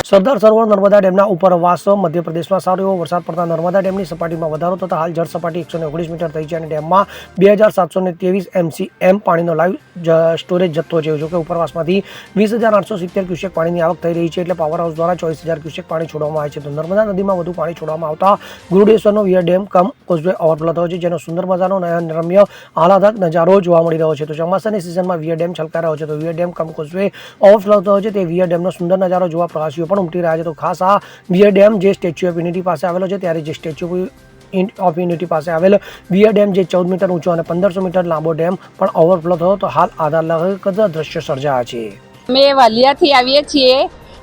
સરદાર સરોવર નર્મદા ડેમના ઉપરવાસ મધ્યપ્રદેશમાં સારો એવો વરસાદ પડતા નર્મદા ડેમની સપાટીમાં વધારો થતા હાલ જળ સપાટી 119 મીટર થઈ છે અને ડેમમાં 2723 MCM પાણીનો લાઈવ સ્ટોરેજ જથ્થો છે. જોકે ઉપરવાસમાંથી 20,870 ક્યુસેક પાણીની આવક થઈ રહી છે, એટલે પાવર હાઉસ દ્વારા 24,000 ક્યુસેક પાણી છોડવામાં આવે છે. તો નર્મદા નદીમાં વધુ પાણી છોડવામાં આવતા ગુરુડેશ્વરનો વિયર ડેમ કમ કોઝવે ઓવરફ્લો થયો છે, જેનો સુંદર મજાનો નયનરમ્ય આહલાદક નજારો જોવા મળી રહ્યો છે. તો ચોમાસાની સિઝનમાં વિયર ડેમ છલકાઈ રહ્યો છે. તો વિયર ડેમ કમ કોઝવે ઓવરફ્લો થયો છે, તે વિયર ડેમનો સુંદર નજારો જોવા પ્રવાસીઓ પણ ઉમટી રહ્યા છે. તો ખાસ આ વિયર ડેમ જે સ્ટેચ્યુ ઓફ યુનિટી પાસે આવેલો છે, ત્યારે જે સ્ટેચ્યુ ઓફ યુનિટી પાસે આવેલ વિયર ડેમ જે 14 મીટર ઊંચો અને 1500 મીટર લાંબો ડેમ પણ ઓવરફ્લો થયો તો હાલ આધારલાયક દ્રશ્ય સર્જાયા છે. અમે વાલિયાથી આવીએ છીએ,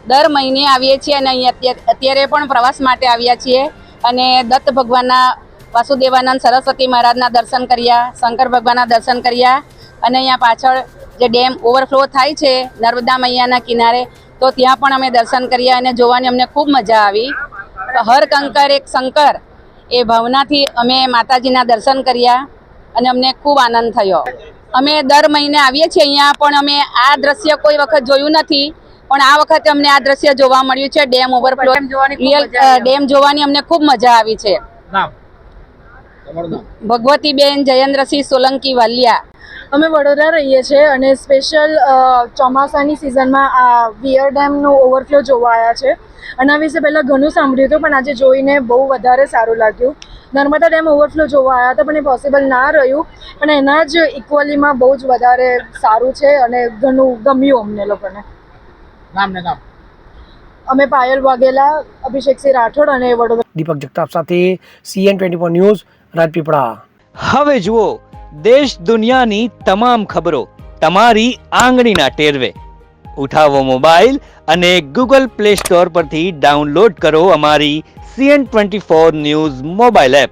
દર મહિને આવીએ છીએ અને અહીં અત્યારે પણ પ્રવાસ માટે આવ્યા છીએ અને દત્ત ભગવાનના, વાસુદેવાનંદ સરસ્વતી મહારાજના દર્શન કર્યા, શંકર ભગવાનના દર્શન કર્યા અને અહીંયા પાછળ જે ડેમ ઓવરફ્લો થાય છે નર્મદા મૈયાના કિનારે, તો ત્યાં પણ અમે દર્શન કર્યા અને જોવાની અમને ખૂબ મજા આવી. હર કંકર એક શંકર એ ભાવનાથી અમે માતાજીના દર્શન કર્યા અને અમને ખૂબ આનંદ થયો. અમે દર મહિને આવીએ છીએ અહીંયા, પણ અમે આ દ્રશ્ય કોઈ વખત જોયું નથી, પણ આ વખતે અમને આ દ્રશ્ય જોવા મળ્યું છે. ડેમ ઓવરફ્લો, રિયલ ડેમ જોવાની અમને ખૂબ મજા આવી છે. ભગવતીબેન જયેન્દ્રસિંહ સોલંકી વાલિયા. અમે વડોદરા રહીએ છીએ અને સ્પેશિયલ ચોમાસાની સિઝનમાં આ વિયર ડેમનું ઓવરફ્લો જોવા આવ્યા છે. આના વિશે પહેલાં ઘણું સાંભળ્યું હતું, પણ આજે જોઈને બહુ વધારે સારું લાગ્યું. નર્મદા ડેમ ઓવરફ્લો જોવા આવ્યા હતા, પણ એ પોસિબલ ના રહ્યું, પણ એના જ ઇક્વલીમાં બહુ જ વધારે સારું છે અને ઘણું ગમ્યું અમને લોકોને. અમે પાયલ વાઘેલા, અભિષેકસિંહ રાઠોડ અને વડોદરા. દીપક જગતાપ સાથે CN24 ન્યૂઝ, રાજપીપળા. હવે જુઓ દેશ દુનિયાની તમામ ખબરો તમારી આંગળીના ટેરવે. ઉઠાવો મોબાઈલ અને Google Play Store પરથી ડાઉનલોડ કરો અમારી CN24 ન્યૂઝ મોબાઈલ એપ.